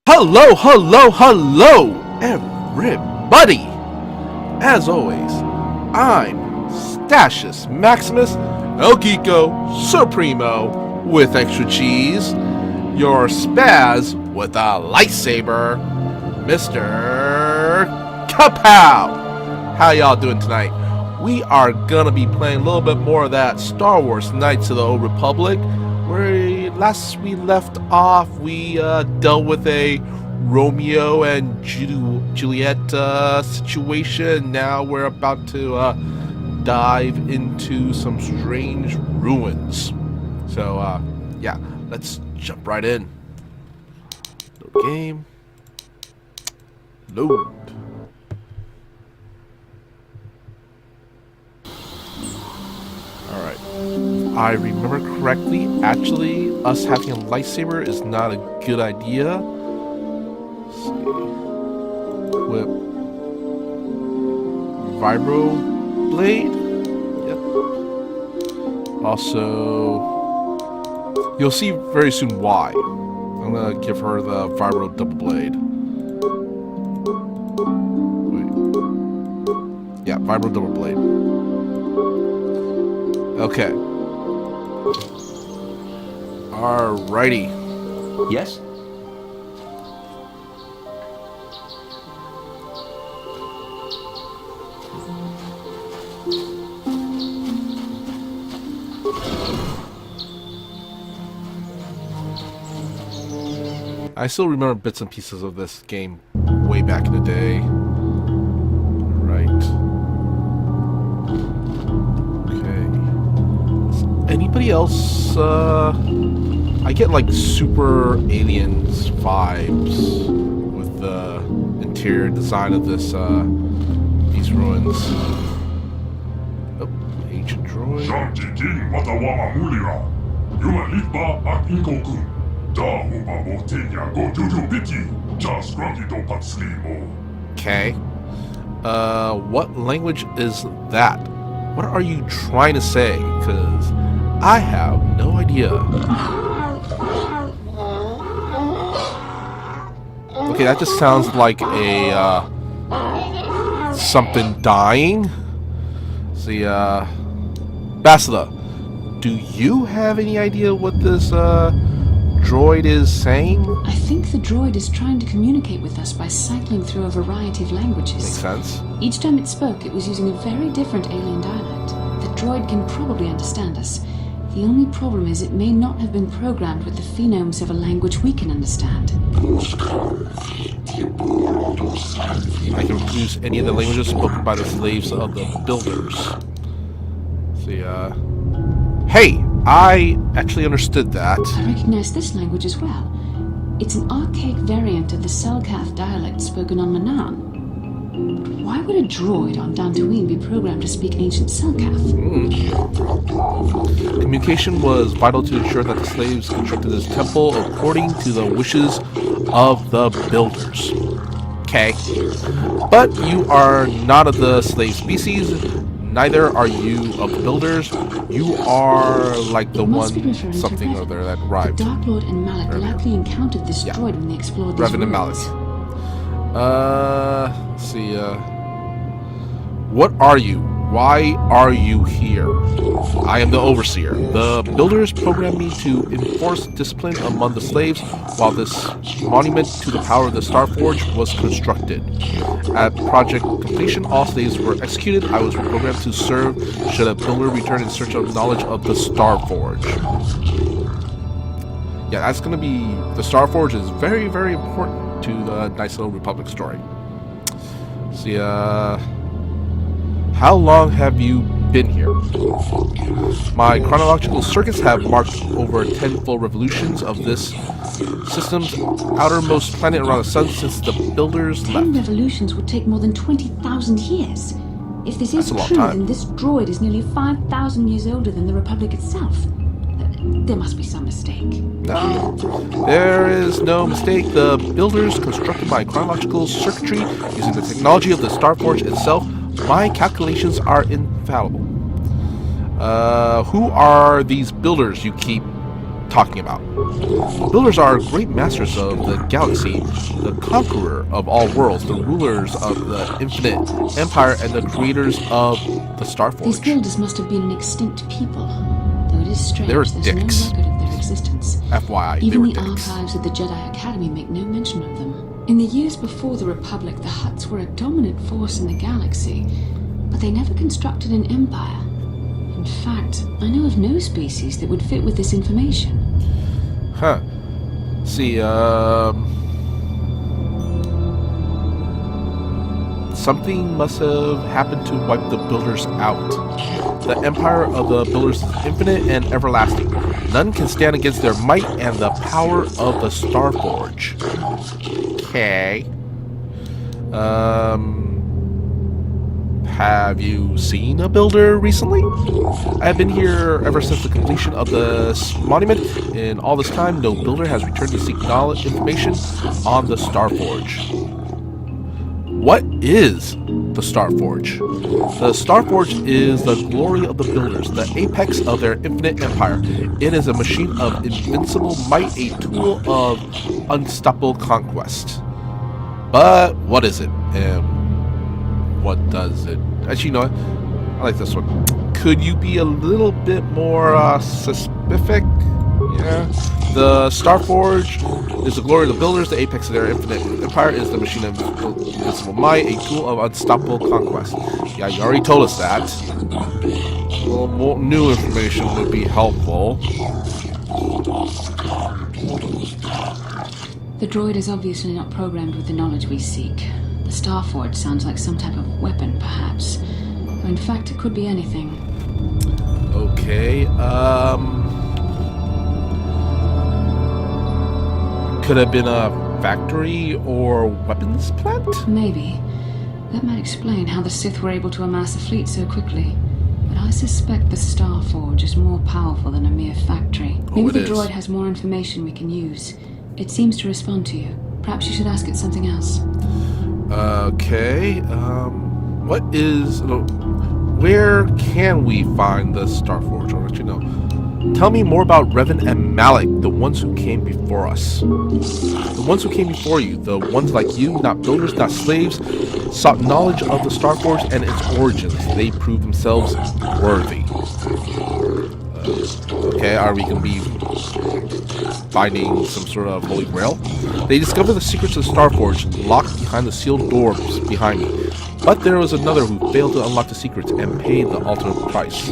Hello, hello, hello, everybody! As always, I'm Statius Maximus El Geeko Supremo with extra cheese, your spaz with a lightsaber, MrKaPao! How y'all doing tonight? We are gonna be playing a little bit more of that Star Wars Knights of the Old Republic. Where last we left off, we dealt with a Romeo and Juliet situation. Now we're about to dive into some strange ruins. So, yeah, let's jump right in. Load game. Load. Alright. If I remember correctly, actually, us having a lightsaber is not a good idea. Let's see. Equip Vibro Blade. Yep. Also, you'll see very soon why. I'm gonna give her the Vibro Double Blade. Wait. Yeah, Vibro Double Blade. Okay. Alrighty. Yes? I still remember bits and pieces of this game way back in the day. Right. Anybody else, I get like super aliens vibes with the interior design of this, these ruins. Oh, ancient droid. Okay. What language is that? What are you trying to say? Because I have no idea. Okay, that just sounds like a, something dying. See, Basila, do you have any idea what this, droid is saying? I think the droid is trying to communicate with us by cycling through a variety of languages. Makes sense. Each time it spoke, it was using a very different alien dialect. The droid can probably understand us. The only problem is it may not have been programmed with the phonemes of a language we can understand. I can produce any of the languages spoken by the slaves of the builders. See, hey! I actually understood that. I recognize this language as well. It's an archaic variant of the Selkath dialect spoken on Manaan. Why would a droid on Dantooine be programmed to speak ancient Selkath? Communication was vital to ensure that the slaves constructed this temple according to the wishes of the builders. Okay. But you are not of the slave species. Neither are you of the builders. You are like the one something or other that arrived. The Dark Lord and Malak likely encountered this droid when they explored these Reverend ruins. Malak. Let's see, what are you? Why are you here? I am the Overseer. The builders programmed me to enforce discipline among the slaves while this monument to the power of the Starforge was constructed. At project completion, all slaves were executed. I was programmed to serve should a builder return in search of knowledge of the Starforge. Yeah, that's going to be... The Starforge is very, very important to the Knights of the Old Republic story. See, how long have you been here? My chronological circuits have marked over 10 full revolutions of this system's outermost planet around the sun since the builders 10 left. revolutions would take more than 20,000 years. If this is true, then this droid is nearly 5,000 years older than the Republic itself. There must be some mistake. No, there is no mistake. The builders constructed my chronological circuitry using the technology of the Starforge itself. My calculations are infallible. Who are these builders you keep talking about? Builders are great masters of the galaxy, the conqueror of all worlds, the rulers of the infinite empire, and the creators of the Starforge. These builders must have been an extinct people, though it is strange They were there's dicks. no record of their existence. FYI, Even they the were dicks. archives of the Jedi Academy make no mention of them. In the years before the Republic, the Hutts were a dominant force in the galaxy, but they never constructed an empire. In fact, I know of no species that would fit with this information. Huh. See, something must have happened to wipe the builders out. The empire of the builders is infinite and everlasting. None can stand against their might and the power of the Starforge. Okay. Have you seen a builder recently? I have been here ever since the completion of the monument. In all this time, no builder has returned to seek knowledge information on the Starforge. What is the Starforge? The Starforge is the glory of the builders, the apex of their infinite empire. It is a machine of invincible might, a tool of unstoppable conquest. But what is it? What does it? Actually, you know what? I like this one. Could you be a little bit more specific? Yeah. The Starforge is the glory of the builders, the apex of their infinite empire is the machine of invincible might, a tool of unstoppable conquest. Yeah, you already told us that. A little more new information would be helpful. The droid is obviously not programmed with the knowledge we seek. The Starforge sounds like some type of weapon, perhaps. Or in fact, it could be anything. Okay, could have been a factory or weapons plant? Maybe. That might explain how the Sith were able to amass a fleet so quickly. But I suspect the Starforge is more powerful than a mere factory. Maybe the droid has more information we can use. It seems to respond to you. Perhaps you should ask it something else. Okay, what is... Where can we find the Starforge? I'll let you know. Tell me more about Revan and Malak, the ones who came before us. The ones who came before you, the ones like you, not builders, not slaves, sought knowledge of the Starforge and its origins. They proved themselves worthy. Okay, are we going to be finding some sort of holy grail? They discovered the secrets of the Starforge locked behind the sealed doors behind me. But there was another who failed to unlock the secrets and paid the ultimate price.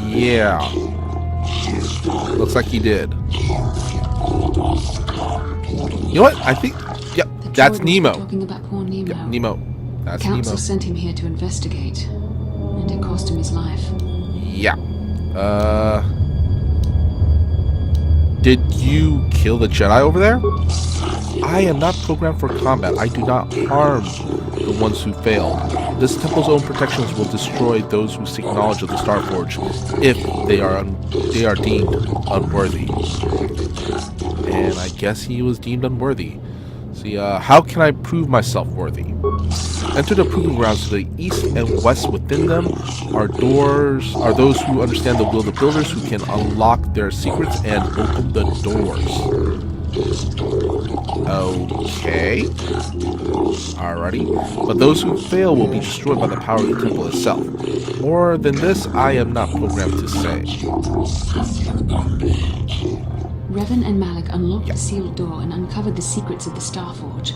Yeah. Looks like he did. You know what? I think... Yep, that's Nemo. Talking about poor Nemo. Yep, Nemo. That's Nemo. Council sent him here to investigate. And it cost him his life. Yeah. Did you kill the Jedi over there? I am not programmed for combat. I do not harm the ones who failed. This temple's own protections will destroy those who seek knowledge of the Starforge if they are deemed unworthy. And I guess he was deemed unworthy. See, how can I prove myself worthy? Enter the proving grounds. To the east and west within them are those who understand the will of the builders, who can unlock their secrets and open the doors. Okay. Alrighty. But those who fail will be destroyed by the power of the temple itself. More than this, I am not programmed to say. Revan and Malak unlocked the sealed door and uncovered the secrets of the Starforge.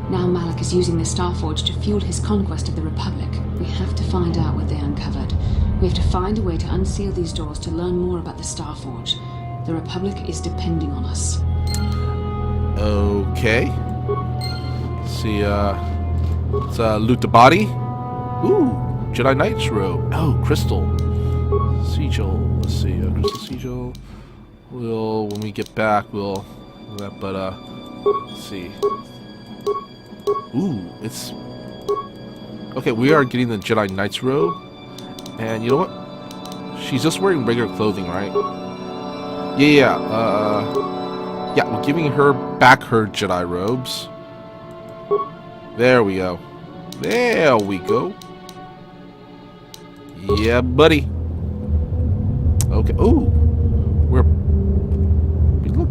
Now Malak is using the Starforge to fuel his conquest of the Republic. We have to find out what they uncovered. We have to find a way to unseal these doors to learn more about the Starforge. The Republic is depending on us. Okay. Let's see, let's loot the body. Ooh, Jedi Knight's robe. Oh, crystal. Sigil. Let's see, crystal sigil. When we get back, we'll do that, but, let's see. Ooh, it's... Okay, we are getting the Jedi Knight's robe. And you know what? She's just wearing regular clothing, right? Yeah, we're giving her back her Jedi robes. There we go. There we go. Yeah, buddy. Okay. Ooh.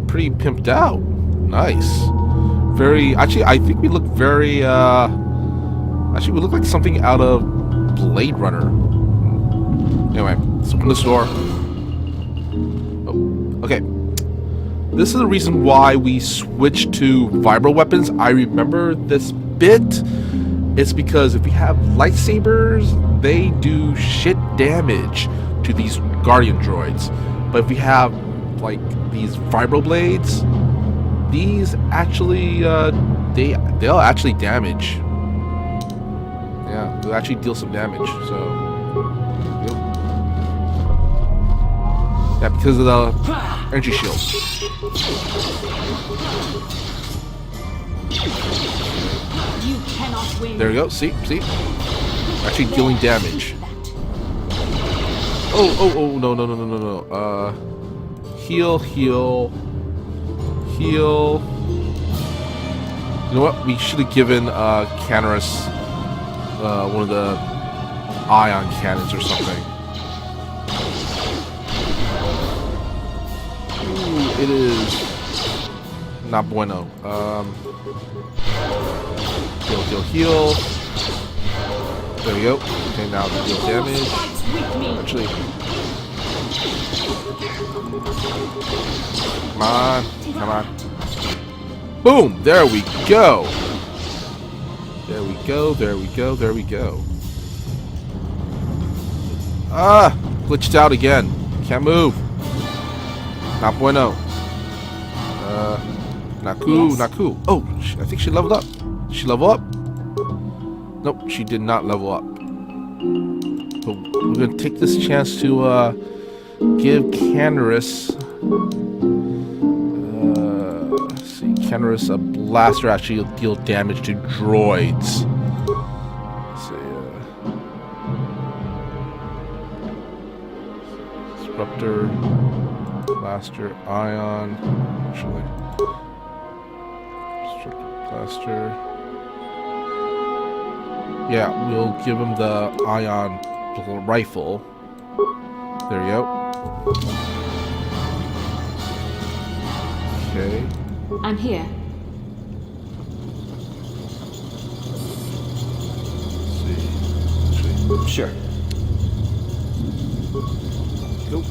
pretty pimped out. Nice. Very, actually, I think we look very, actually, we look like something out of Blade Runner. Anyway, let's open this door. Oh, okay. This is the reason why we switched to vibro weapons. I remember this bit. It's because if we have lightsabers, they do shit damage to these Guardian droids. But if we have, like, these vibro blades, these actually, they'll actually damage. Yeah, they'll actually deal some damage, so... Yep. Yeah, because of the energy shield. You cannot win. There we go, see? Actually dealing damage. Oh, no. Heal. You know what? We should have given Canaris one of the ion cannons or something. Ooh, it is not bueno. Heal. There we go. Okay, now the deal damage. Actually, come on. Boom! There we go. Ah! Glitched out again. Can't move. Not bueno. Not cool. Oh, I think she leveled up. Did she level up? Nope, she did not level up. But we're gonna take this chance to give Canaris Canaris a blaster actually deal damage to droids. Let's see, disruptor, blaster, ion, actually, disruptor, blaster. Yeah, we'll give him the ion rifle. There you go. Okay. I'm here. Let's see. Sure. Nope.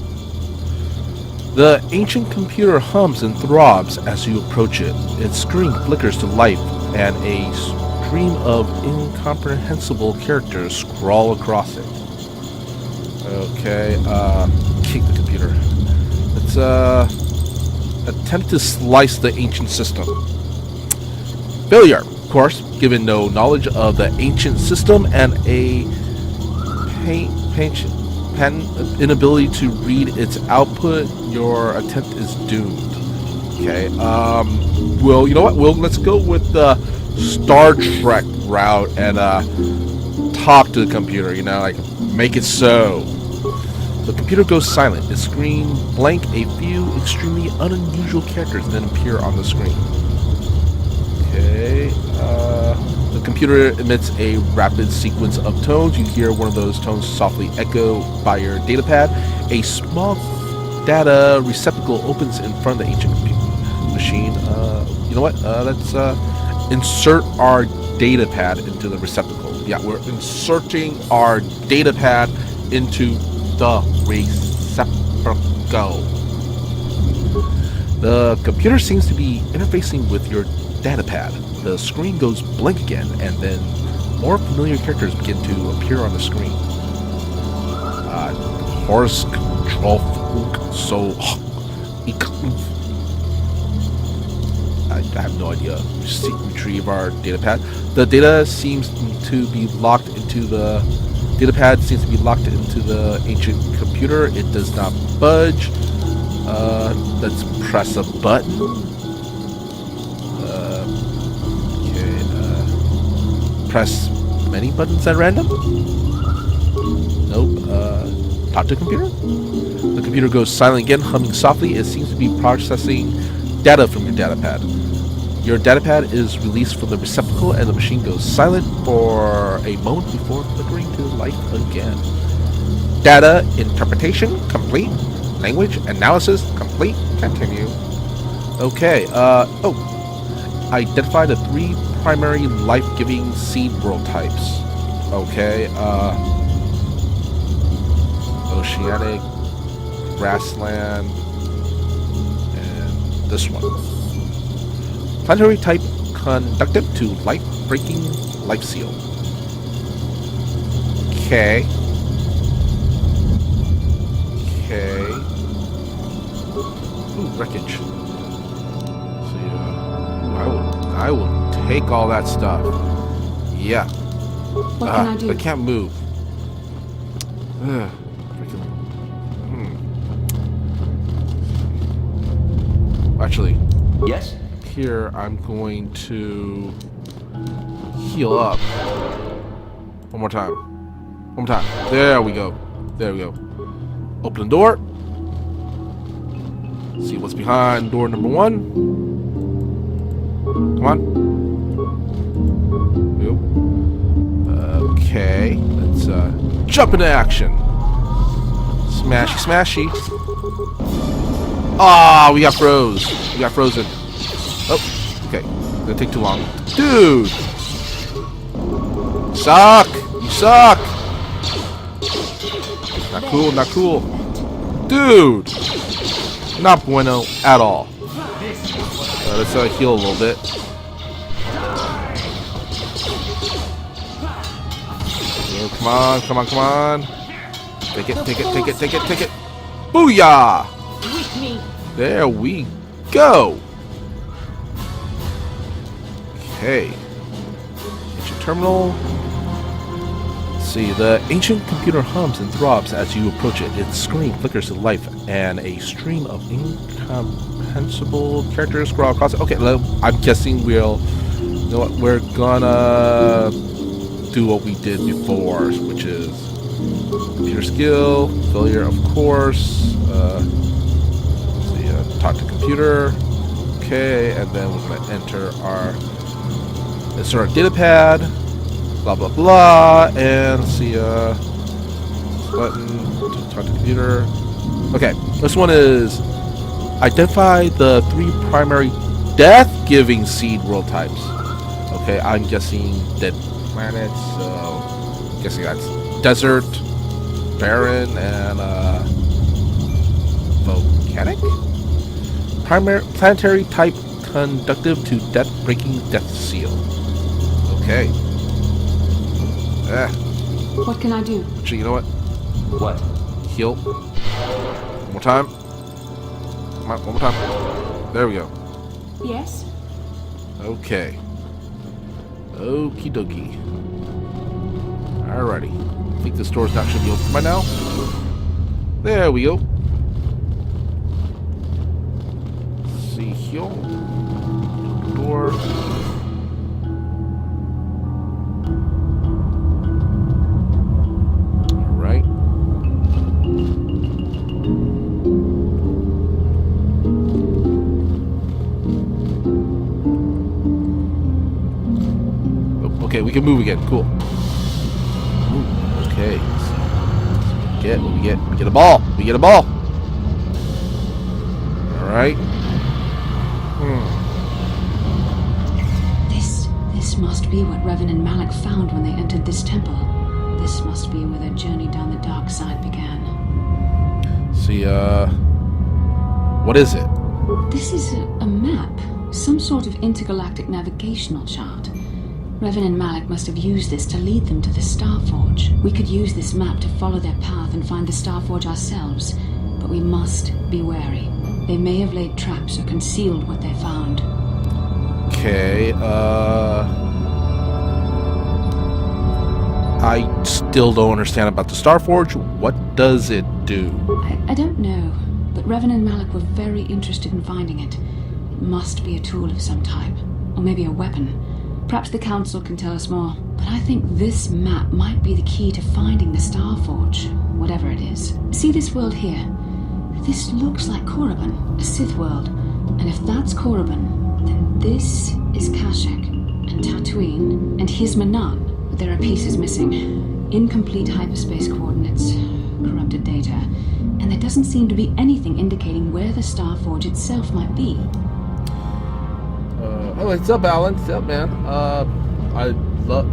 The ancient computer hums and throbs as you approach it. Its screen flickers to life, and a stream of incomprehensible characters scrawl across it. Okay, kick the computer. Let's attempt to slice the ancient system. Failure, of course, given no knowledge of the ancient system and a inability to read its output. Your attempt is doomed. Okay. Well, you know what? Let's go with the Star Trek route and talk to the computer. You know, like make it so. The computer goes silent. Its screen blank. A few extremely unusual characters then appear on the screen. Okay. The computer emits a rapid sequence of tones. You hear one of those tones softly echo by your datapad. A small data receptacle opens in front of the ancient machine. You know what? Let's insert our datapad into the receptacle. Yeah, we're inserting our datapad into the receptacle. The computer seems to be interfacing with your datapad. The screen goes blank again, and then more familiar characters begin to appear on the screen. Horse control so I have no idea. Retrieve our datapad. The data seems to be locked into the datapad seems to be locked into the ancient computer. It does not budge. Let's press a button. Press many buttons at random? Nope. Talk to computer? The computer goes silent again, humming softly. It seems to be processing data from your datapad. Your datapad is released from the receptacle and the machine goes silent for a moment before flickering to life again. Data interpretation complete. Language analysis complete. Continue. Okay, oh. Identify the 3 primary life-giving seed world types. Okay, oceanic, grassland, and this one. Planetary type conductive to life-breaking life seal. Okay. Okay. Ooh, wreckage. See, I will take all that stuff. Yeah. What can I do? I can't move. Actually, Yes? here I'm going to heal up. One more time. One more time. There we go. There we go. Open the door. See what's behind door number 1. Come on. Yep. Okay. Let's jump into action. Smashy, smashy. Ah, we got froze. We got frozen. Oh, okay. Gonna take too long. Dude! Suck! You suck! Not cool, not cool. Dude! Not bueno at all. Let's heal a little bit. Oh, come on, come on, come on. Take it, take it, take it, take it, take it. Booyah! There we go. Okay. Ancient terminal. Let's see. The ancient computer hums and throbs as you approach it. Its screen flickers to life, and a stream of incomprehensible characters scroll across it. Okay, I'm guessing we'll. You know what? We're gonna do what we did before, which is computer skill, failure, of course. Talk to computer. Okay, and then we're gonna enter our data pad. Blah blah blah, and let's see. Button to talk to computer. Okay, this one is identify the 3 primary death-giving seed world types. Okay, I'm guessing dead planets. So I'm guessing that's desert, barren, and volcanic. Planetary type conductive to breaking death seal. Okay. What can I do? Actually, you know what? What? Heal. One more time. Come on, one more time. There we go. Yes? Okay. Okie dokie. Alrighty. I think this door's not should be open by now. There we go. See here. Door. Alright. Oh, okay, we can move again. Cool. Ooh, okay. What we get? We get a ball. We get a ball. Alright. This must be what Revan and Malak found when they entered this temple. This must be where their journey down the dark side began. See, what is it? This is a map. Some sort of intergalactic navigational chart. Revan and Malak must have used this to lead them to the Starforge. We could use this map to follow their path and find the Starforge ourselves, but we must be wary. They may have laid traps or concealed what they found. Okay, I still don't understand about the Starforge. What does it do? I don't know, but Revan and Malak were very interested in finding it. It must be a tool of some type, or maybe a weapon. Perhaps the Council can tell us more, but I think this map might be the key to finding the Starforge, whatever it is. See this world here? This looks like Korriban, a Sith world, and if that's Korriban, then this is Kashyyyk, and Tatooine, and here's Manan, but there are pieces missing. Incomplete hyperspace coordinates, corrupted data, and there doesn't seem to be anything indicating where the Starforge itself might be. Oh, what's up, Alan? What's up, man?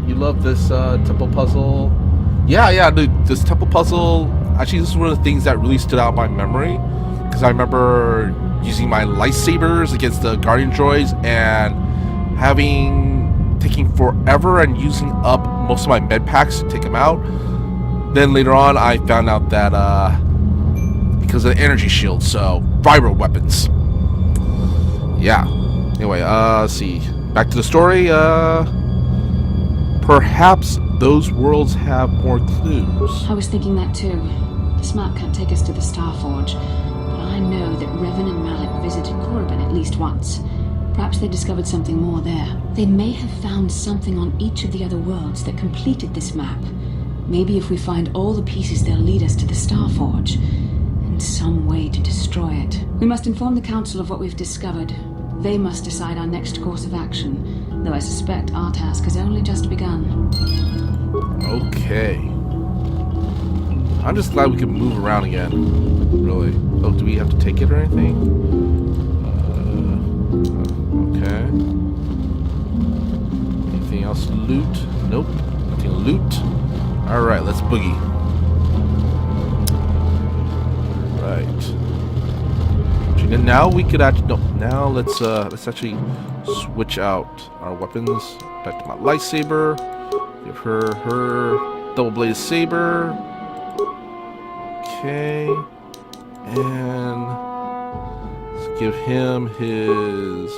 You love this temple puzzle. Yeah, dude. This temple puzzle. Actually, this is one of the things that really stood out in my memory, because I remember using my lightsabers against the guardian droids and taking forever and using up most of my med packs to take them out. Then later on, I found out that because of the energy shield, so vibro weapons. Yeah. Anyway, let's see. Back to the story. Perhaps those worlds have more clues. I was thinking that too. This map can't take us to the Starforge, but I know that Revan and Malak visited Korriban at least once. Perhaps they discovered something more there. They may have found something on each of the other worlds that completed this map. Maybe if we find all the pieces, they'll lead us to the Starforge, and some way to destroy it. We must inform the Council of what we've discovered. They must decide our next course of action, though I suspect our task has only just begun. Okay. I'm just glad we can move around again. Really. Oh, do we have to take it or anything? Okay. Anything else to loot? Nope. Nothing to loot. Alright, let's boogie. Right. And now we could actually... No, now let's actually switch out our weapons. Back to my lightsaber. Give her double-bladed saber. Okay. And let's give him his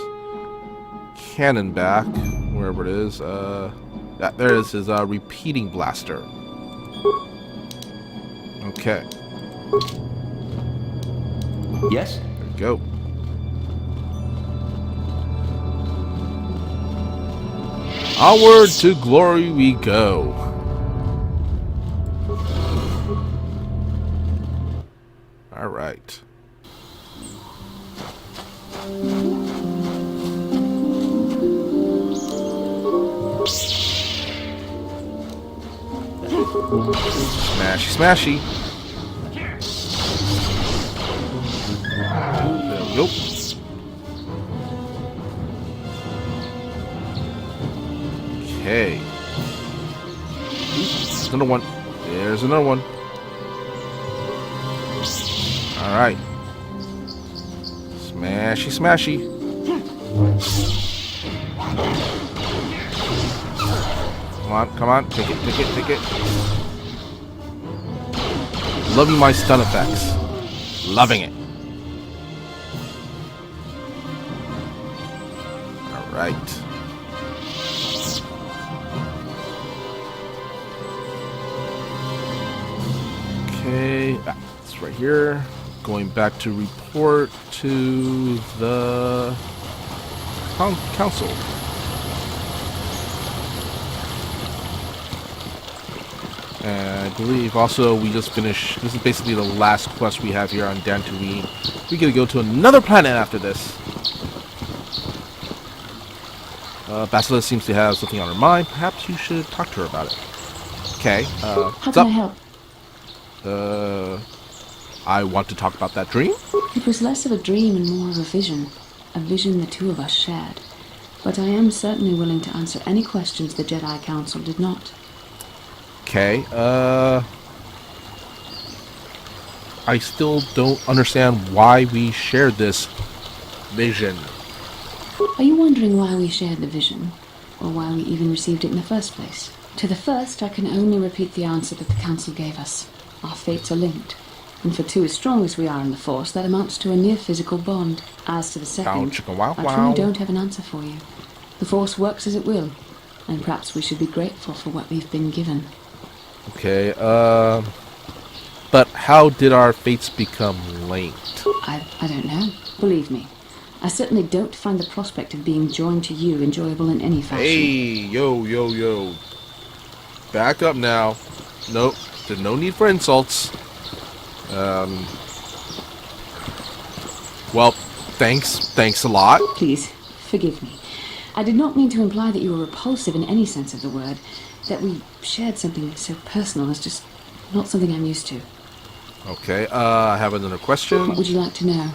cannon back, wherever it is. Yeah, there is his repeating blaster. Okay. Yes? There we go. Onward to glory we go. All right. Smashy, smashy. There we go. Okay. There's another one. There's another one. Alright. Smashy, smashy. Come on. Take it, take it, take it. Loving my stun effects. Loving it. Alright. Okay, it's right here. Going back to report to the council. And I believe also we just finished. This is basically the last quest we have here on Dantooine. We gotta go to another planet after this. Basilisk seems to have something on her mind. Perhaps you should talk to her about it. Okay. How can I help? I want to talk about that dream. It was less of a dream and more of a vision the two of us shared. But I am certainly willing to answer any questions the Jedi Council did not. Okay, I still don't understand why we shared this vision. Are you wondering why we shared the vision? Or why we even received it in the first place? To the first, I can only repeat the answer that the Council gave us. Our fates are linked. And for two as strong as we are in the Force, that amounts to a near-physical bond. As to the second, I truly don't have an answer for you. The Force works as it will, and perhaps we should be grateful for what we've been given. Okay, but how did our fates become linked? I don't know. Believe me. I certainly don't find the prospect of being joined to you enjoyable in any fashion. Hey, yo. Back up now. Nope, there's no need for insults. Well, thanks a lot. Please, forgive me. I did not mean to imply that you were repulsive in any sense of the word. That we shared something so personal is just not something I'm used to. Okay, I have another question. What would you like to know?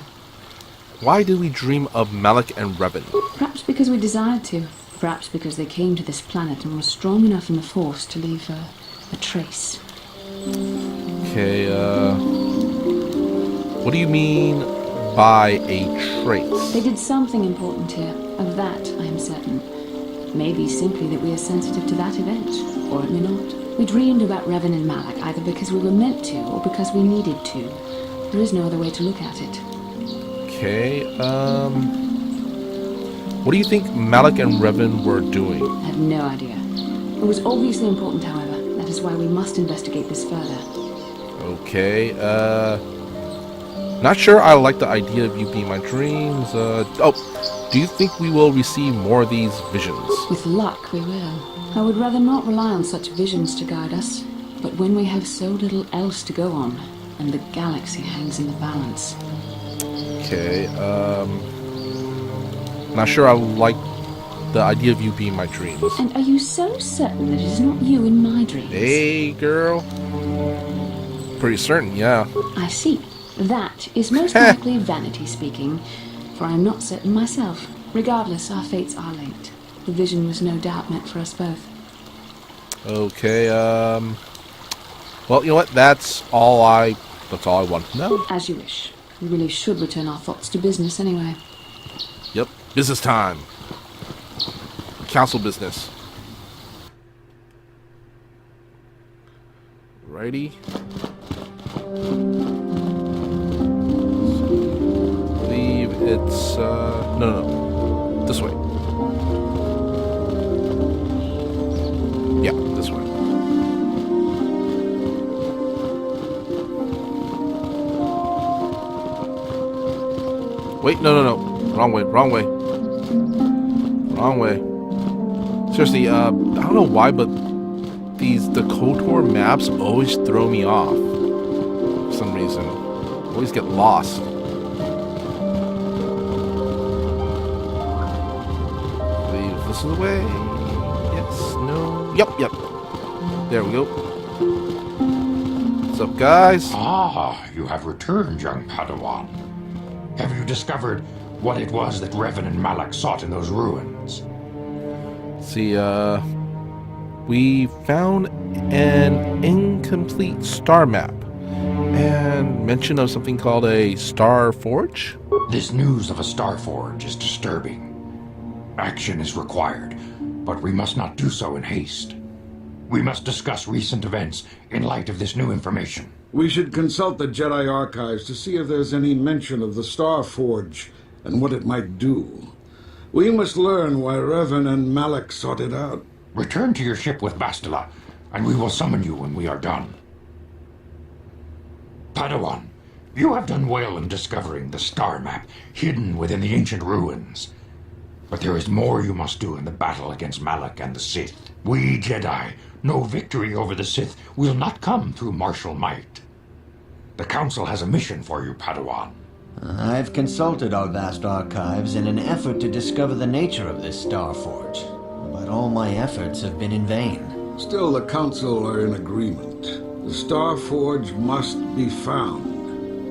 Why did we dream of Malak and Revan? Perhaps because we desired to. Perhaps because they came to this planet and were strong enough in the Force to leave a trace. Okay, what do you mean by a trace? They did something important here. Of that, I am certain. Maybe simply that we are sensitive to that event, or it may not. We dreamed about Revan and Malak either because we were meant to or because we needed to. There is no other way to look at it. Okay, what do you think Malak and Revan were doing? I have no idea. It was obviously important, however. That is why we must investigate this further. Okay, not sure I like the idea of you being my dreams. Do you think we will receive more of these visions? With luck, we will. I would rather not rely on such visions to guide us. But when we have so little else to go on, and the galaxy hangs in the balance. Okay, not sure I like the idea of you being my dreams. And are you so certain that it is not you in my dreams? Hey, girl. Pretty certain, yeah. I see. That is most likely vanity speaking, for I am not certain myself. Regardless, our fates are linked. The vision was no doubt meant for us both. Okay, well, you know what? That's all I want to know. As you wish. We really should return our thoughts to business anyway. Yep, business time. Council business. Righty. I believe it's, no. This way. Yeah, this way. Wait, no. Wrong way. Seriously, I don't know why, but the KOTOR maps always throw me off. For some reason. I always get lost. I believe this is the way. Yes, no. Yep. There we go. What's up, guys? Ah, you have returned, young Padawan. Have you discovered what it was that Revan and Malak sought in those ruins? See, we found an incomplete star map and mention of something called a star forge. This news of a star forge is disturbing. Action is required, but we must not do so in haste. We must discuss recent events in light of this new information. We should consult the Jedi archives to see if there's any mention of the Star Forge and what it might do. We must learn why Revan and Malak sought it out. Return to your ship with Bastila, and we will summon you when we are done. Padawan, you have done well in discovering the star map hidden within the ancient ruins. But there is more you must do in the battle against Malak and the Sith. We Jedi know victory over the Sith will not come through martial might. The Council has a mission for you, Padawan. I've consulted our vast archives in an effort to discover the nature of this Star Forge, but all my efforts have been in vain. Still, the Council are in agreement. The Star Forge must be found.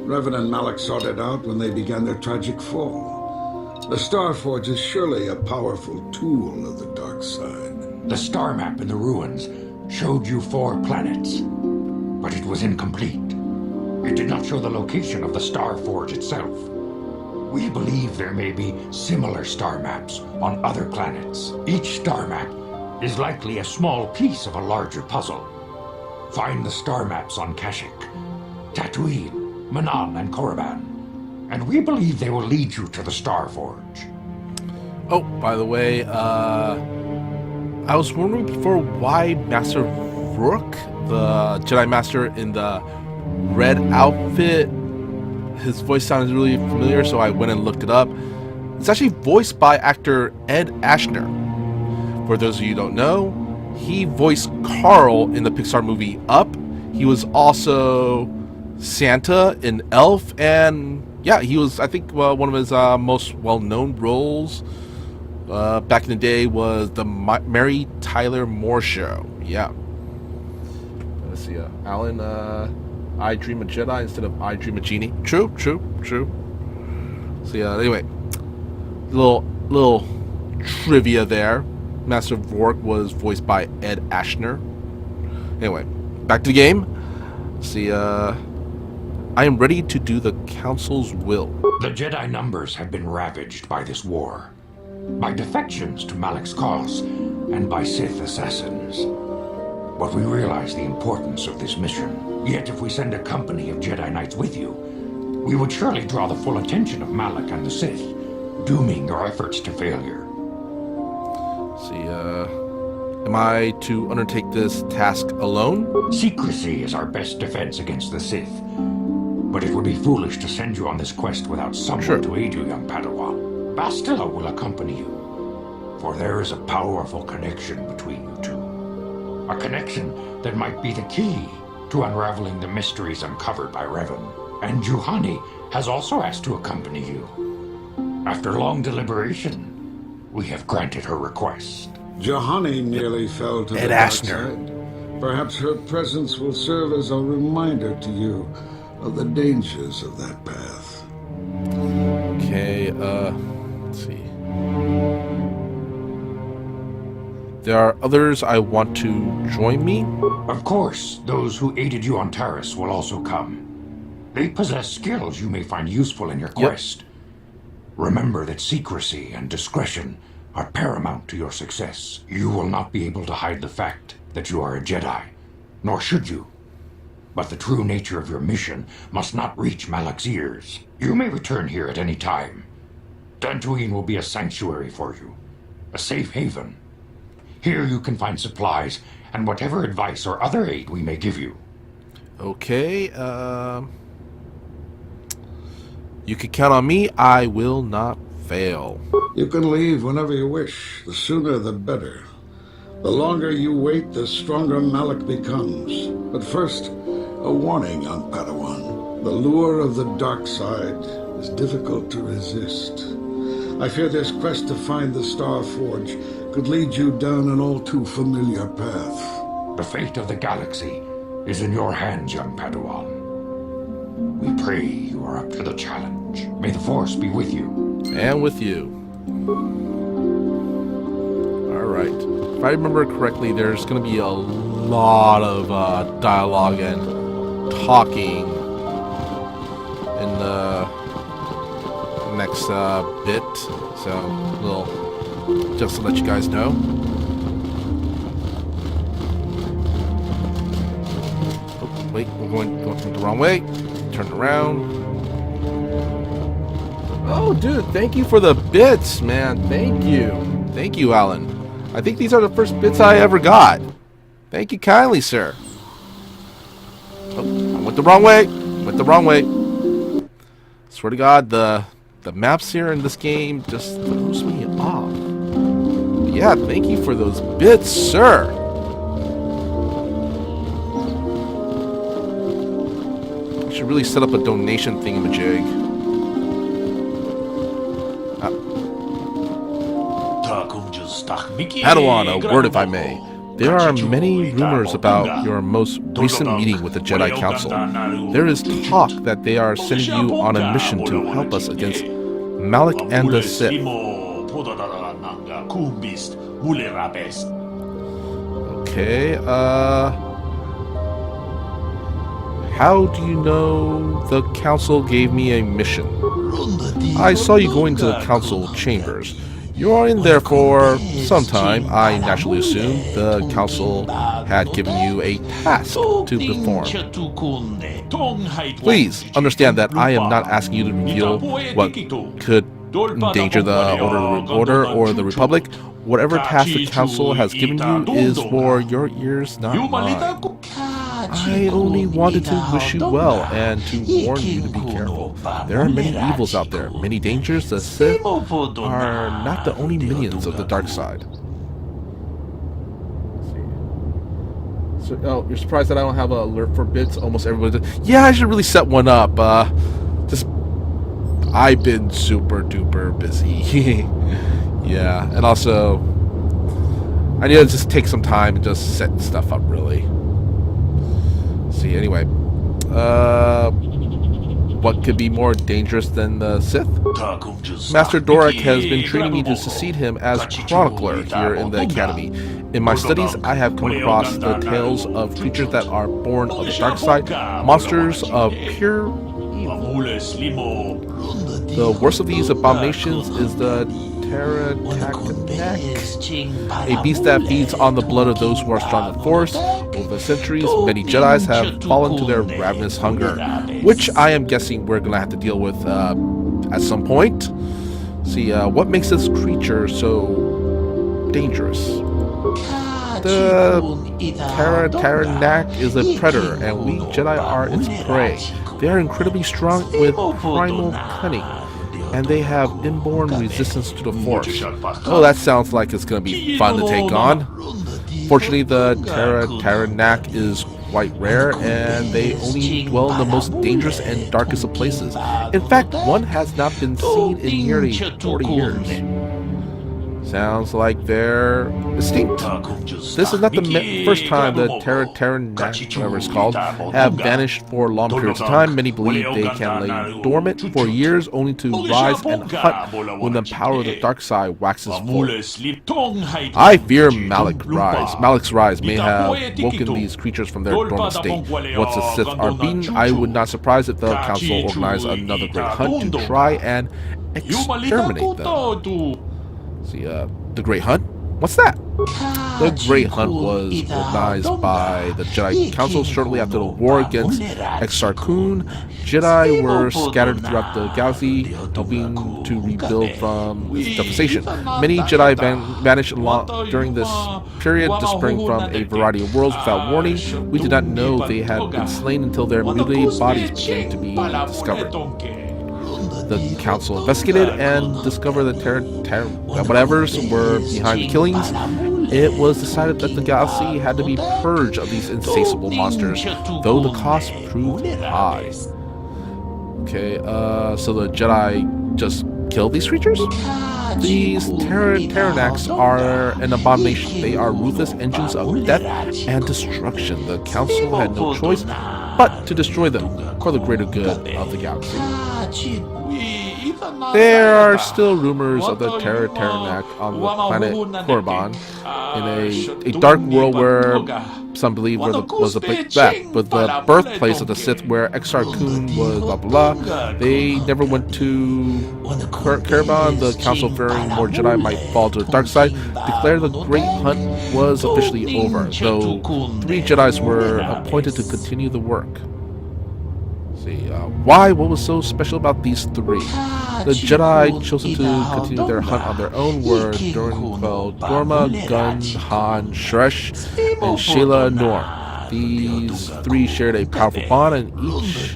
Revan and Malak sought it out when they began their tragic fall. The Star Forge is surely a powerful tool of the dark side. The star map in the ruins showed you 4 planets, but it was incomplete. It did not show the location of the Star Forge itself. We believe there may be similar star maps on other planets. Each star map is likely a small piece of a larger puzzle. Find the star maps on Kashyyyk, Tatooine, Manan, and Korriban, and we believe they will lead you to the Star Forge. Oh, by the way, I was wondering before why Master Rook, the Jedi Master in the red outfit, his voice sounded really familiar, so I went and looked it up. It's actually voiced by actor Ed Ashner. For those of you who don't know, he voiced Carl in the Pixar movie Up. He was also Santa in Elf, and yeah, he was, I think, one of his most well-known roles back in the day was the Mary Tyler Moore Show. Yeah. Let's see, Alan, I dream a Jedi instead of I dream a genie. True. So yeah, anyway, little trivia there. Master Vork was voiced by Ed Ashner. Anyway, back to the game. See, I am ready to do the Council's will. The Jedi numbers have been ravaged by this war, by defections to Malak's cause, and by Sith assassins. But we realize the importance of this mission. Yet if we send a company of Jedi Knights with you, we would surely draw the full attention of Malak and the Sith, dooming your efforts to failure. See, am I to undertake this task alone? Secrecy is our best defense against the Sith. But it would be foolish to send you on this quest without someone to aid you, young Padawan. Bastila will accompany you, for there is a powerful connection between you two. A connection that might be the key to unraveling the mysteries uncovered by Revan. And Juhani has also asked to accompany you. After long deliberation, we have granted her request. Juhani nearly fell to the dark side. Perhaps her presence will serve as a reminder to you of the dangers of that path. Okay, let's see. There are others I want to join me? Of course, those who aided you on Taris will also come. They possess skills you may find useful in your quest. Remember that secrecy and discretion are paramount to your success. You will not be able to hide the fact that you are a Jedi, nor should you. But the true nature of your mission must not reach Malak's ears. You may return here at any time. Dantooine will be a sanctuary for you, a safe haven. Here you can find supplies and whatever advice or other aid we may give you. Okay, you can count on me. I will not fail. You can leave whenever you wish. The sooner the better. The longer you wait, the stronger Malak becomes. But first, a warning, young Padawan. The lure of the dark side is difficult to resist. I fear this quest to find the Star Forge could lead you down an all too familiar path. The fate of the galaxy is in your hands, young Padawan. We pray you are up to the challenge. May the Force be with you. And with you. Alright. If I remember correctly, there's going to be a lot of dialogue and talking in the next bit. So, just to let you guys know. Oh, wait, we're going the wrong way. Turn around. Oh, dude, thank you for the bits, man. Thank you. Thank you, Alan. I think these are the first bits I ever got. Thank you kindly, sir. Oh, I went the wrong way. Went the wrong way. Swear to God, the maps here in this game just throws me off. But yeah, thank you for those bits, sir. I should really set up a donation thingamajig. Padawan, a word if I may. There are many rumors about your most recent meeting with the Jedi Council. There is talk that they are sending you on a mission to help us against Malak and the Sith. Okay, how do you know the Council gave me a mission? I saw you go into the Council chambers. You are in there for some time. I naturally assumed the Council had given you a task to perform. Please understand that I am not asking you to reveal what could endanger the Order or the Republic. Whatever task the Council has given you is for your ears, not mine. I only wanted to wish you well and to warn you to be careful. There are many evils out there, many dangers. The Sith are not the only minions of the dark side. So, oh, you're surprised that I don't have an alert for bits? Almost everybody does. Yeah, I should really set one up. I've been super duper busy. Yeah, and also I need to just take some time and just set stuff up, really. See, anyway, what could be more dangerous than the Sith? Master Dorak has been training me to succeed him as chronicler here in the academy. In my studies, I have come across the tales of creatures that are born of the dark side, monsters of pure evil. The worst of these abominations is the Pterodactyl, a beast that feeds on the blood of those who are strong in force. Over the centuries, many Jedis have fallen to their ravenous hunger, which I am guessing we're going to have to deal with at some point. See, what makes this creature so dangerous? The Pterodactyl is a predator, and we Jedi are its prey. They are incredibly strong with primal cunning, and they have inborn resistance to the Force. Oh, that sounds like it's going to be fun to take on. Fortunately, the Pterodactyl is quite rare, and they only dwell in the most dangerous and darkest of places. In fact, one has not been seen in nearly 40 years. Sounds like they're extinct. This is not the first time the Pterodactyl, whatever it's called, have vanished for long periods of time. Many believe they can lay dormant for years only to rise and hunt when the power of the dark side waxes full. I fear Malak's rise may have woken these creatures from their dormant state. Once the Sith are beaten, I would not surprise if the Council organized another great hunt to try and exterminate them. See, the Great Hunt? What's that? The Great Hunt was organized by the Jedi Council shortly after the war against Exar-Kun. Jedi were scattered throughout the galaxy, helping to rebuild from its devastation. Many Jedi vanished during this period, disappearing from a variety of worlds without warning. We did not know they had been slain until their mutilated bodies began to be discovered. The council investigated and discovered that whatevers were behind the killings. It was decided that the galaxy had to be purged of these insatiable monsters, though the cost proved high. Okay, so the Jedi just killed these creatures? These Pterodactyls are an abomination. They are ruthless engines of death and destruction. The council had no choice but to destroy them for the greater good of the galaxy. There are still rumors of the Pterodactyl on the planet Korriban, in a dark world where some believe was the birthplace of the Sith, where Exar-Kun was blah blah blah. They never went to Korriban. The council, fearing more Jedi might fall to the dark side, declared the Great Hunt was officially over, though 3 Jedis were appointed to continue the work. See, why? What was so special about these 3? The Jedi chosen to continue their hunt on their own were Dorma, Gun, Han, Shresh, and Sheila Nor. These 3 shared a powerful bond, and each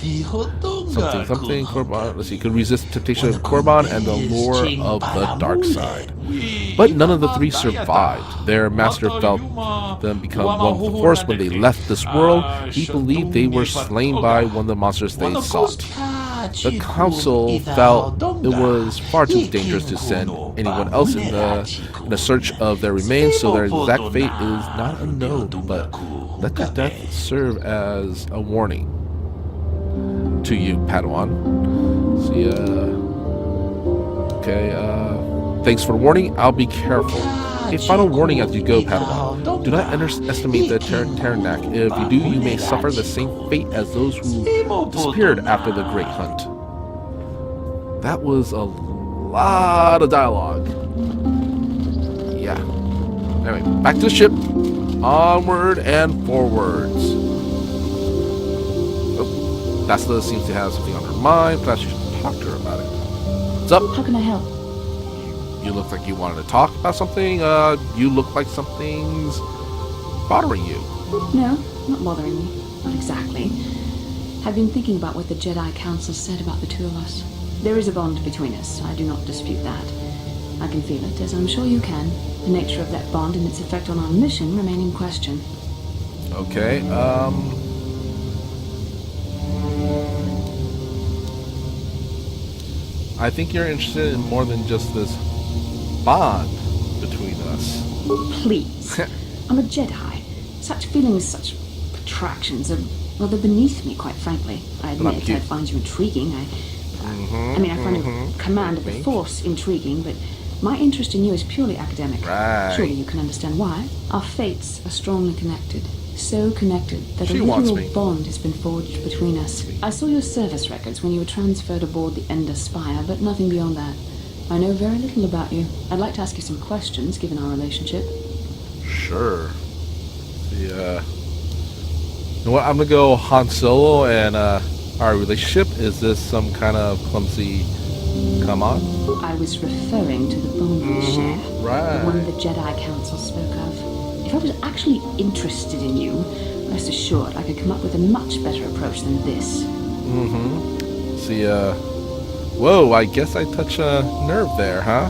something Korriban, could resist the temptation of Korriban and the lure of the dark side. But none of the 3 survived. Their master felt them become one with the Force when they left this world. He believed they were slain by one of the monsters they sought. The council felt it was far too dangerous to send anyone else in the search of their remains, so their exact fate is not unknown, but let their death serve as a warning to you, Padawan. See, thanks for the warning. I'll be careful. A final warning as you go, Padawan. Do not underestimate the Pterodactyl. If you do, you may suffer the same fate as those who disappeared after the Great Hunt. That was a lot of dialogue. Yeah. Anyway, back to the ship. Onward and forwards. Oh, Bastila seems to have something on her mind. Perhaps you should talk to her about it. What's up? How can I help? You look like you wanted to talk about something. You look like something's bothering you. No, not bothering me. Not exactly. I've been thinking about what the Jedi Council said about the 2 of us. There is a bond between us. I do not dispute that. I can feel it, as I'm sure you can. The nature of that bond and its effect on our mission remain in question. Okay, I think you're interested in more than just this bond between us. Please. I'm a Jedi. Such feelings, such attractions are Well, they're beneath me, quite frankly. I admit cute. I find you intriguing. I find your command of the Force intriguing, but my interest in you is purely academic. Right. Surely you can understand why. Our fates are strongly connected. So connected that She a wants literal me. bond has been forged between us. I saw your service records when you were transferred aboard the Ender Spire, but nothing beyond that. I know very little about you. I'd like to ask you some questions, given our relationship. Sure. You know what? I'm gonna go Han Solo and our relationship. Is this some kind of clumsy come on? I was referring to the bond we share. Right. The one the Jedi Council spoke of. If I was actually interested in you, rest assured I could come up with a much better approach than this. See, whoa, I guess I touched a nerve there, huh?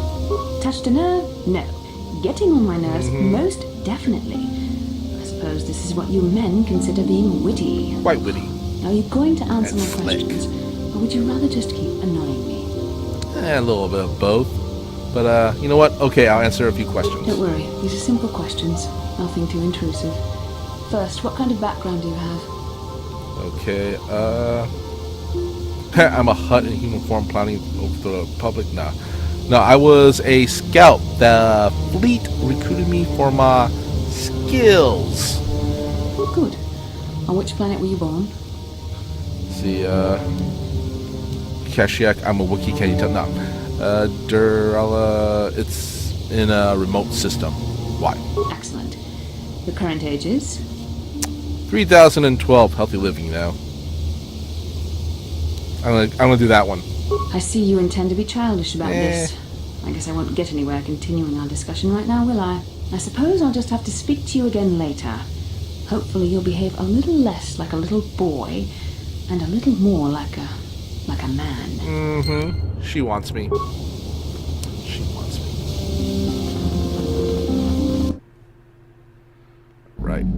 Touched a nerve? No. Getting on my nerves? Most definitely. I suppose this is what you men consider being witty. Quite witty. Are you going to answer And my slick. questions, or would you rather just keep annoying me? A little bit of both. But, you know what? Okay, I'll answer a few questions. Don't worry, these are simple questions. Nothing too intrusive. First, what kind of background do you have? Okay, I'm a Hutt in human form planning over the Republic. No, I was a scout. The fleet recruited me for my skills. Good. On which planet were you born? See, Kashyyyk, I'm a Wookiee, can you tell? No. Durala, it's in a remote system. Why? Excellent. Your current age is? 3012, healthy living, you know. I'm gonna do that one. I see you intend to be childish about this. I guess I won't get anywhere continuing our discussion right now, will I? I suppose I'll just have to speak to you again later. Hopefully you'll behave a little less like a little boy and a little more like a man. She wants me. She wants me. Right.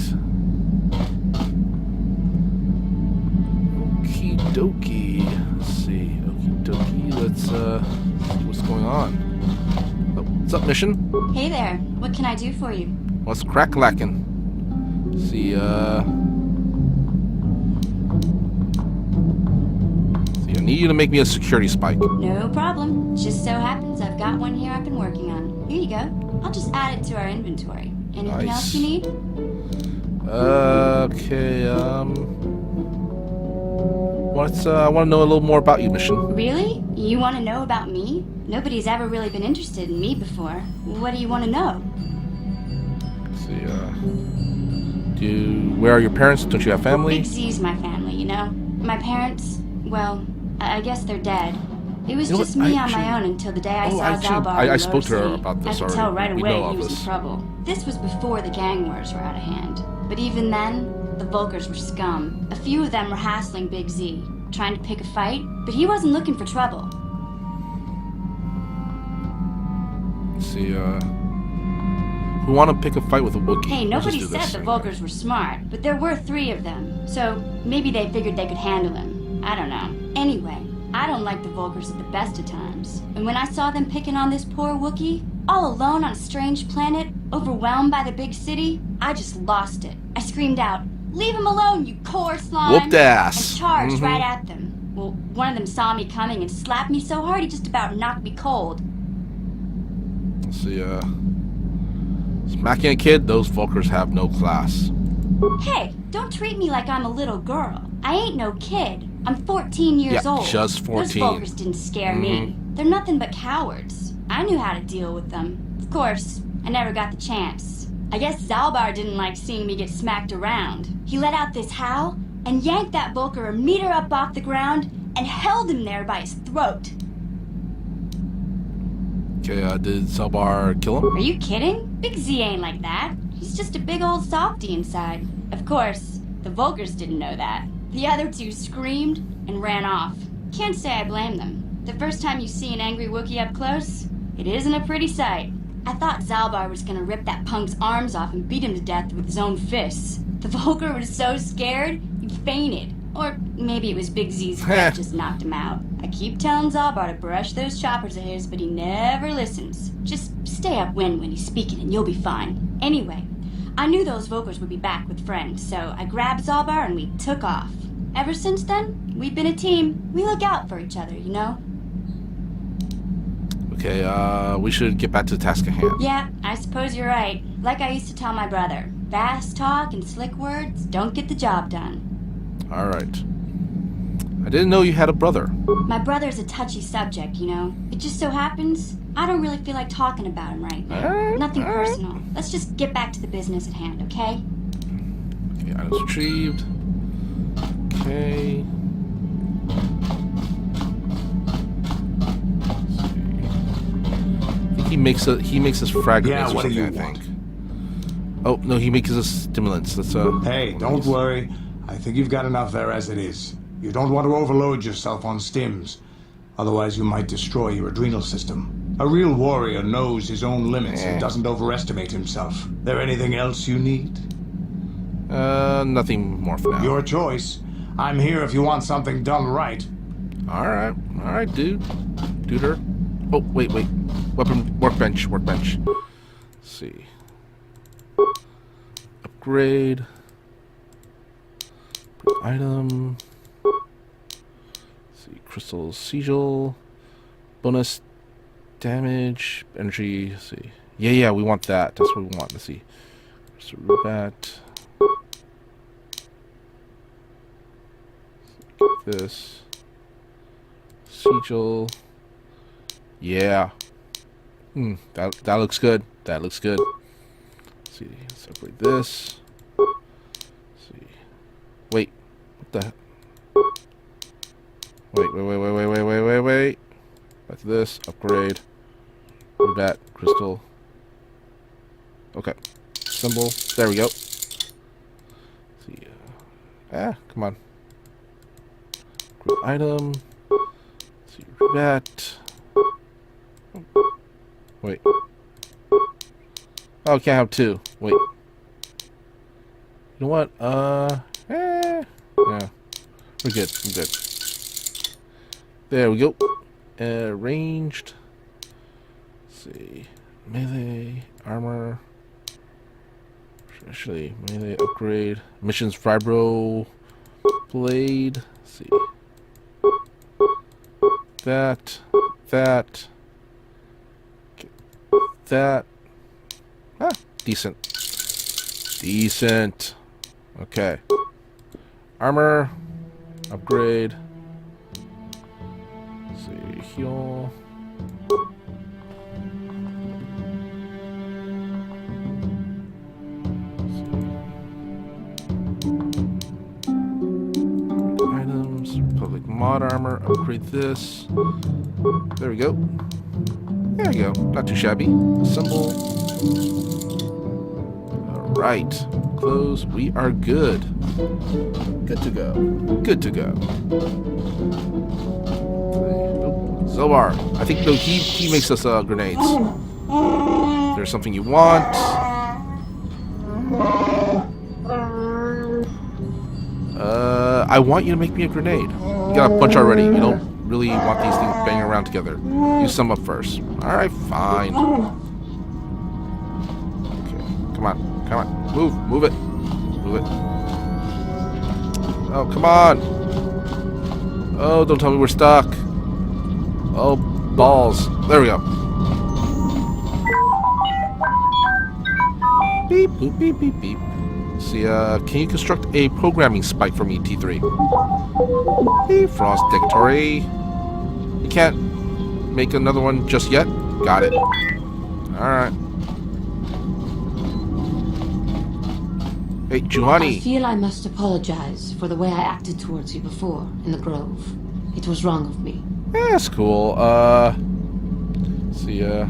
Okie dokie. Let's see. Okie dokie. Let's see what's going on. Oh, what's up, mission? Hey there, what can I do for you? What's crack-lacking? See, I need you to make me a security spike. No problem. Just so happens I've got one here I've been working on. Here you go. I'll just add it to our inventory. Anything else you need? Okay, I want to know a little more about you, mission. Really? You want to know about me? Nobody's ever really been interested in me before. What do you want to know? Let's see, where are your parents? Don't you have family? Big Z's my family, you know? My parents, well, I guess they're dead. It was You know just what? me I on my actually- own until the day I Oh, saw actually, Zalbar I in the spoke to her Lower City. about this I could already. tell right We away know all he was this. in trouble. This was before the gang wars were out of hand. But even then, the Vulkars were scum. A few of them were hassling Big Z, trying to pick a fight, but he wasn't looking for trouble. Let's see, who want to pick a fight with a Wookiee? Hey, Let's nobody just do said this the thing. Vulkars were smart, but there were 3 of them. So maybe they figured they could handle him. I don't know. Anyway, I don't like the Vulkars at the best of times. And when I saw them picking on this poor Wookiee, all alone on a strange planet, overwhelmed by the big city, I just lost it. I screamed out, "Leave him alone, you core slime!" Whooped ass. And charged right at them. Well, one of them saw me coming and slapped me so hard he just about knocked me cold. Let's see, smacking a kid, those Vulkars have no class. Hey, don't treat me like I'm a little girl. I ain't no kid. I'm 14 years Yeah, old. just 14. Those Vulkars didn't scare me. They're nothing but cowards. I knew how to deal with them. Of course, I never got the chance. I guess Zalbar didn't like seeing me get smacked around. He let out this howl and yanked that Vulkar a meter up off the ground and held him there by his throat. Okay, did Zalbar kill him? Are you kidding? Big Z ain't like that. He's just a big old softy inside. Of course, the Vulkars didn't know that. The other 2 screamed and ran off. Can't say I blame them. The first time you see an angry Wookiee up close, it isn't a pretty sight. I thought Zalbar was gonna rip that punk's arms off and beat him to death with his own fists. The Vulkar was so scared, he fainted. Or maybe it was Big Z's breath just knocked him out. I keep telling Zalbar to brush those choppers of his, but he never listens. Just stay upwind when he's speaking and you'll be fine. Anyway, I knew those Volkers would be back with friends, so I grabbed Zalbar and we took off. Ever since then, we've been a team. We look out for each other, you know? Okay, we should get back to the task at hand. Yeah, I suppose you're right. Like I used to tell my brother, fast talk and slick words don't get the job done. Alright. I didn't know you had a brother. My brother's a touchy subject, you know? It just so happens, I don't really feel like talking about him right now. Nothing personal. Let's just get back to the business at hand, okay? Okay, items retrieved. Okay. I think he makes us frag grenades or what do something, you I think. Oh, no, he makes us stimulants. That's Hey, don't worry. I think you've got enough there as it is. You don't want to overload yourself on stims. Otherwise, you might destroy your adrenal system. A real warrior knows his own limits and doesn't overestimate himself. There anything else you need? Nothing more for now. Your choice. I'm here if you want something done right. Alright, dude. Duder. Oh, wait. Weapon, workbench. Let's see. Upgrade. Item. Let's see. Crystal sigil. Bonus damage. Energy. Let's see. Yeah, we want that. That's what we want. Let's see. Crystal rubat. Get this. Sigil. Yeah. That looks good. Let's see. Let's upgrade this. Let's see. Wait. What the? Wait. That's this. Upgrade. That crystal. Okay. Symbol. There we go. Let's see. Come on. Upgrade item. Let's see. That. Wait. Oh, can't have two. Wait. You know what? Yeah. We're good. There we go. Ranged. Let's see. Melee. Armor. Actually, melee upgrade. Missions Vibro Blade. Let's see. That. Decent. Okay. Armor. Upgrade. Let's see. Heal. Items. Public mod armor. Upgrade this. There we go. There we go. Not too shabby. Assemble. Alright. Close. We are good. Good to go. Zobar. I think no, he makes us grenades. If there's something you want. I want you to make me a grenade. You got a bunch already. You don't really want these things banging around together. Use some up first. Alright, fine. Okay, come on. Move it. Oh, come on. Oh, don't tell me we're stuck. Oh, balls. There we go. Beep, boop, beep, beep, beep. See, can you construct a programming spike for me, T3? Hey, Frost Dictory. You can't make another one just yet? Got it. Alright. Hey, Juhani. I feel I must apologize for the way I acted towards you before in the Grove. It was wrong of me. Yeah, that's cool. See, you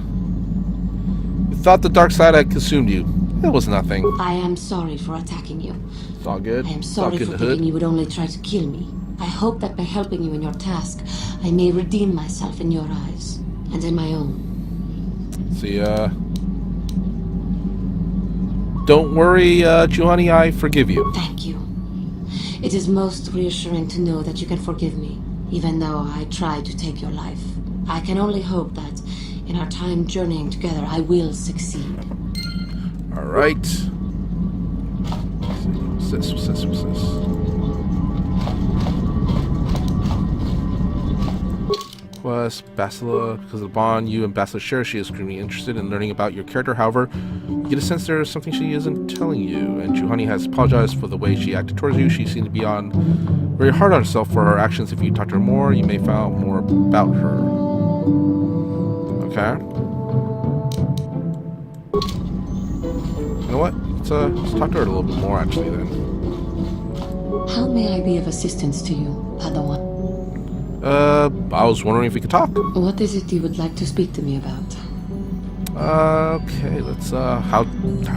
thought the dark side had consumed you. It was nothing. I am sorry for attacking you. It's all good. I am sorry for thinking you would only try to kill me. I hope that by helping you in your task, I may redeem myself in your eyes, and in my own. See, don't worry, Juhani, I forgive you. Thank you. It is most reassuring to know that you can forgive me, even though I tried to take your life. I can only hope that, in our time journeying together, I will succeed. Alright. What's this? Quest, Basila, because of the bond you and Basila share, she is extremely interested in learning about your character. However, you get a sense there is something she isn't telling you, and Juhani has apologized for the way she acted towards you. She seemed to be very hard on herself for her actions. If you talk to her more, you may find out more about her. Okay. You know what? Let's talk to her a little bit more, actually, then. How may I be of assistance to you, Padawan? I was wondering if we could talk. What is it you would like to speak to me about? Okay, let's, how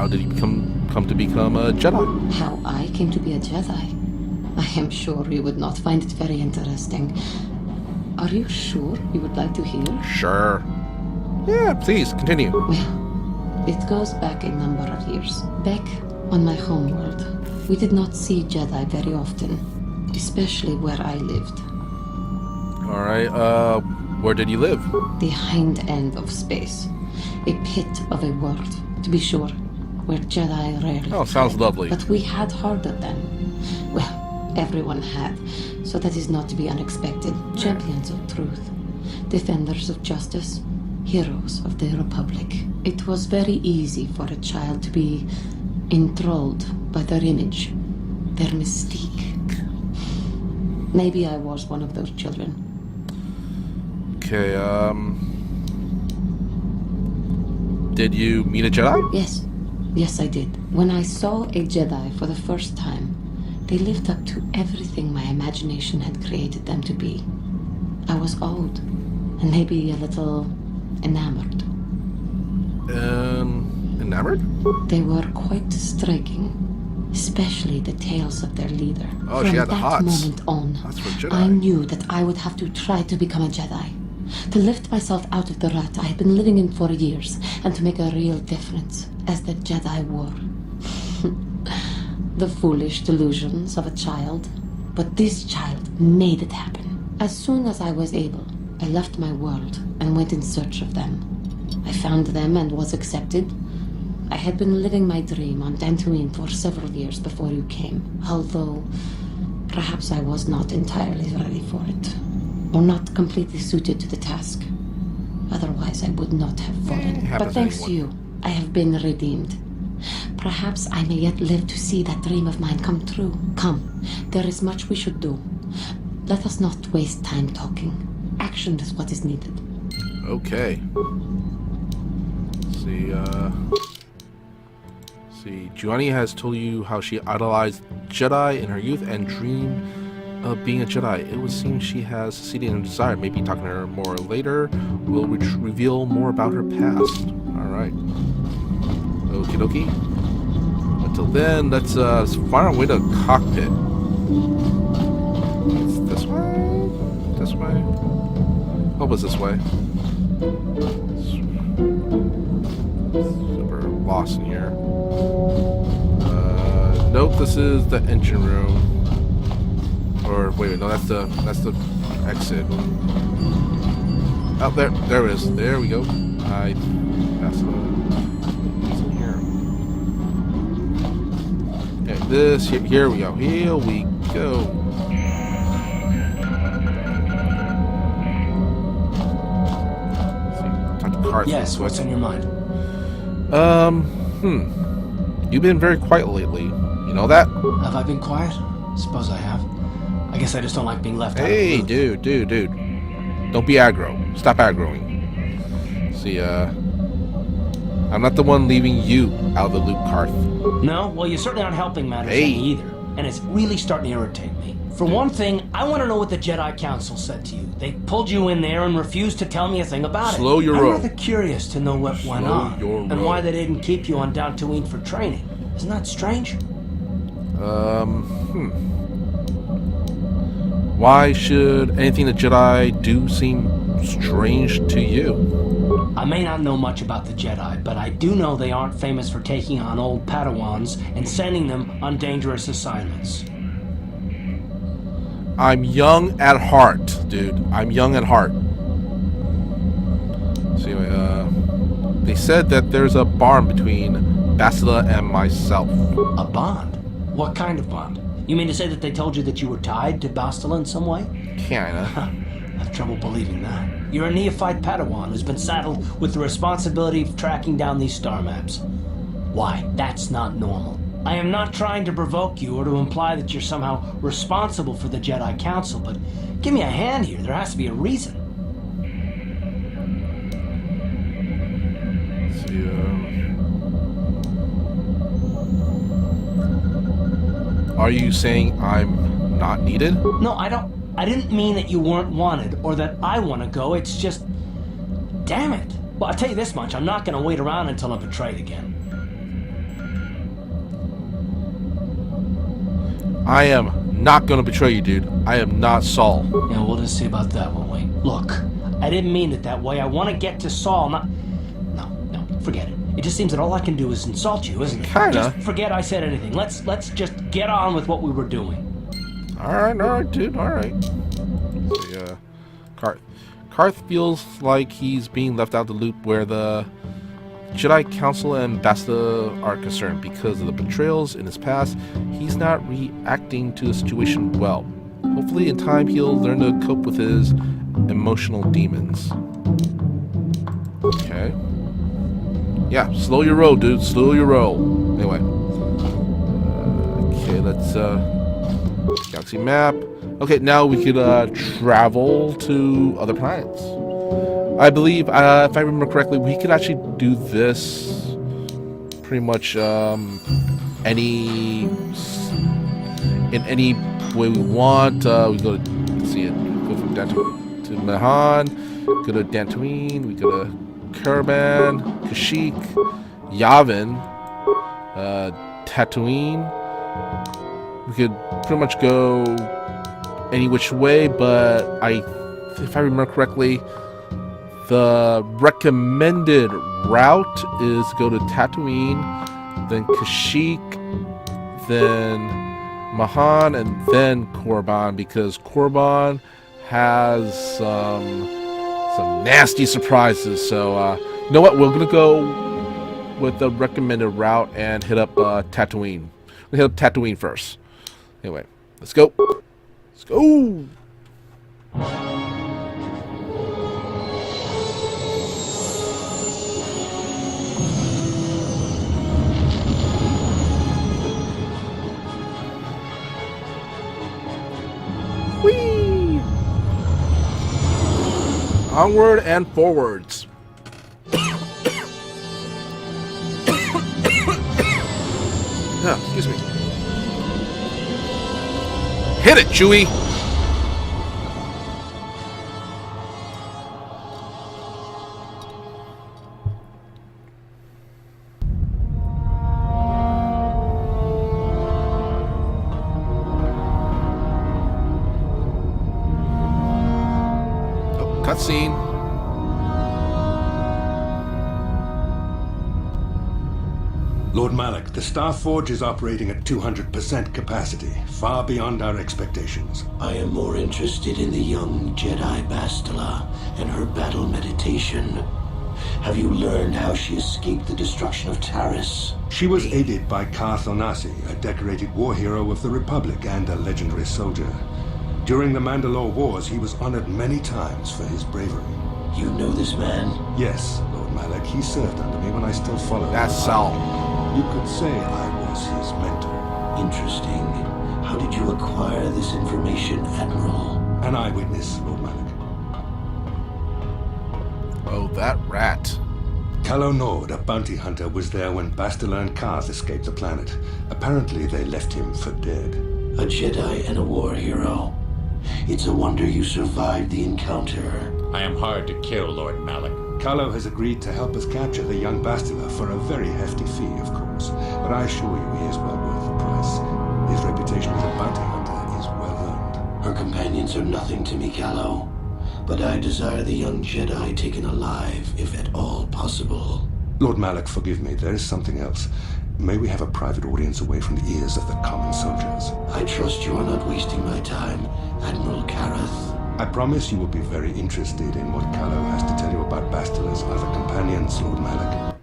did you come to become a Jedi? How I came to be a Jedi? I am sure you would not find it very interesting. Are you sure you would like to hear? Sure. Yeah, please, continue. Well, it goes back a number of years. Back on my homeworld, we did not see Jedi very often, especially where I lived. Alright, where did you live? The hind end of space. A pit of a world, to be sure, where Jedi rarely Oh, sounds tread. lovely. But we had harder then. Well, everyone had, so that is not to be unexpected. Champions of truth, defenders of justice, heroes of the Republic. It was very easy for a child to be enthralled by their image, their mystique. Maybe I was one of those children. Okay, did you meet a Jedi? Yes. Yes, I did. When I saw a Jedi for the first time, they lived up to everything my imagination had created them to be. I was awed, and maybe a little enamored. Enamored? They were quite striking, especially the tales of their leader. Oh, From she had the that hots. moment on, Hots for Jedi. I knew that I would have to try to become a Jedi. To lift myself out of the rut I had been living in for years, and to make a real difference, as the Jedi were. The foolish delusions of a child. But this child made it happen. As soon as I was able, I left my world and went in search of them. I found them and was accepted. I had been living my dream on Dantooine for several years before you came, although perhaps I was not entirely ready for it, or not completely suited to the task. Otherwise, I would not have fallen. But thanks to you, I have been redeemed. Perhaps I may yet live to see that dream of mine come true. Come, there is much we should do. Let us not waste time talking. Action is what is needed. Okay. See, Juhani has told you how she idolized Jedi in her youth and dreamed of being a Jedi. It would seem she has succeeded in her desire. Maybe talking to her more later will reveal more about her past. Alright. Okie dokie. Until then, let's find our way to cockpit. It's this way? This way? Hope it's this way. Super lost in here. Nope, this is the engine room. Or wait, no, that's the exit. Oh, there it is. There we go. That's the in here. Okay, this here we go. Here we go. Let's see, talk to Cart. Yes, what's on your mind? You've been very quiet lately. You know that? Have I been quiet? Suppose I have. I guess I just don't like being left out of the Hey, loop. dude. Don't be aggro. Stop aggroing. See, I'm not the one leaving you out of the loop, Karth. No? Well, you certainly aren't helping matters Hey. any either. And it's really starting to irritate me. For one thing, I want to know what the Jedi Council said to you. They pulled you in there and refused to tell me a thing about Slow it. your I'm roll. rather curious to know what went Slow on. your And roll. why they didn't keep you on Dantooine for training. Isn't that strange? Why should anything the Jedi do seem strange to you? I may not know much about the Jedi, but I do know they aren't famous for taking on old Padawans and sending them on dangerous assignments. I'm young at heart, dude. I'm young at heart. So anyway, they said that there's a bond between Basila and myself. A bond? What kind of bond? You mean to say that they told you that you were tied to Bastila in some way? Kinda. I have trouble believing that. You're a neophyte Padawan who's been saddled with the responsibility of tracking down these star maps. Why? That's not normal. I am not trying to provoke you or to imply that you're somehow responsible for the Jedi Council, but give me a hand here. There has to be a reason. Are you saying I'm not needed? No, I didn't mean that you weren't wanted or that I want to go. It's just... Damn it. Well, I'll tell you this much. I'm not going to wait around until I'm betrayed again. I am not gonna betray you, dude. I am not Saul. Yeah, we'll just see about that, won't we? Look, I didn't mean it that way. I want to get to Saul, not... No, forget it. It just seems that all I can do is insult you, isn't it? Kinda. Just forget I said anything. Let's just get on with what we were doing. Alright, dude, alright. Yeah. Karth feels like he's being left out of the loop where the Jedi Council and Bastila are concerned. Because of the betrayals in his past, he's not reacting to the situation well. Hopefully in time he'll learn to cope with his emotional demons. Okay. Yeah, slow your roll, dude. Slow your roll. Anyway. Okay, let's galaxy map. Okay, now we could travel to other planets. I believe, if I remember correctly, we could actually do this pretty much in any way we want. We go to, let's see it, go from Dantooine to Mahan, go to Dantooine, we go to Kurban, Kashyyyk, Yavin, Tatooine. We could pretty much go any which way, but if I remember correctly, the recommended route is go to Tatooine, then Kashyyyk, then Mahan, and then Korriban, because Korriban has some nasty surprises. So, you know what? We're gonna go with the recommended route and hit up Tatooine. We'll hit up Tatooine first. Anyway, let's go. Let's go. Whee! Onward and forwards. Excuse me. Hit it, Chewie! Oh, cutscene. Lord Malak, the Star Forge is operating at 200% capacity, far beyond our expectations. I am more interested in the young Jedi Bastila and her battle meditation. Have you learned how she escaped the destruction of Taris? She was aided by Karth Onasi, a decorated war hero of the Republic and a legendary soldier. During the Mandalore Wars, he was honored many times for his bravery. You know this man? Yes, Lord Malak. He served under me when I still followed. That's Saul. You could say I was his mentor. Interesting. How did you acquire this information, Admiral? An eyewitness, Lord Malak. Oh, that rat. Calo Nord, a bounty hunter, was there when Bastila and Karth escaped the planet. Apparently, they left him for dead. A Jedi and a war hero. It's a wonder you survived the encounter. I am hard to kill, Lord Malak. Calo has agreed to help us capture the young Bastila for a very hefty fee, of course. But I assure you he is well worth the price. His reputation as a bounty hunter is well earned. Her companions are nothing to me, Calo. But I desire the young Jedi taken alive, if at all possible. Lord Malak, forgive me. There is something else. May we have a private audience away from the ears of the common soldiers? I trust you are not wasting my time, Admiral Karath. I promise you will be very interested in what Calo has to tell you about Bastila's other companions, Lord Malak.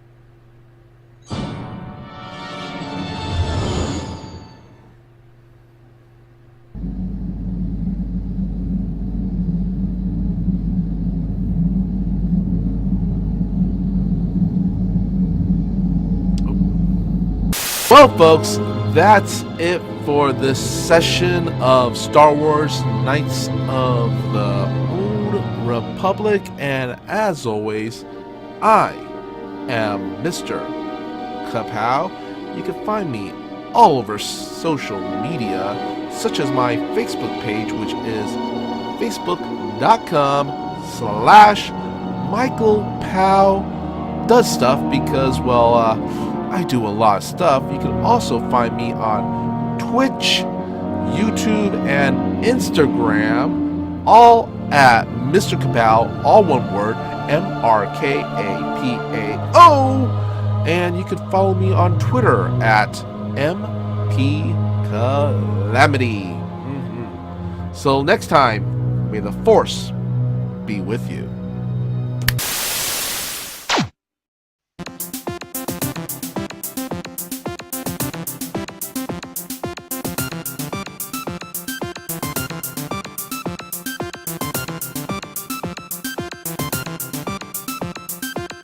Well, folks, that's it for this session of Star Wars Knights of the Old Republic. And as always, I am MrKaPao. You can find me all over social media, such as my Facebook page, which is facebook.com/MichaelPao does stuff, because, well, I do a lot of stuff. You can also find me on Twitch, YouTube, and Instagram, all at MrKaPao, all one word, MrKaPao. And you can follow me on Twitter at MPCalamity. So next time, may the Force be with you.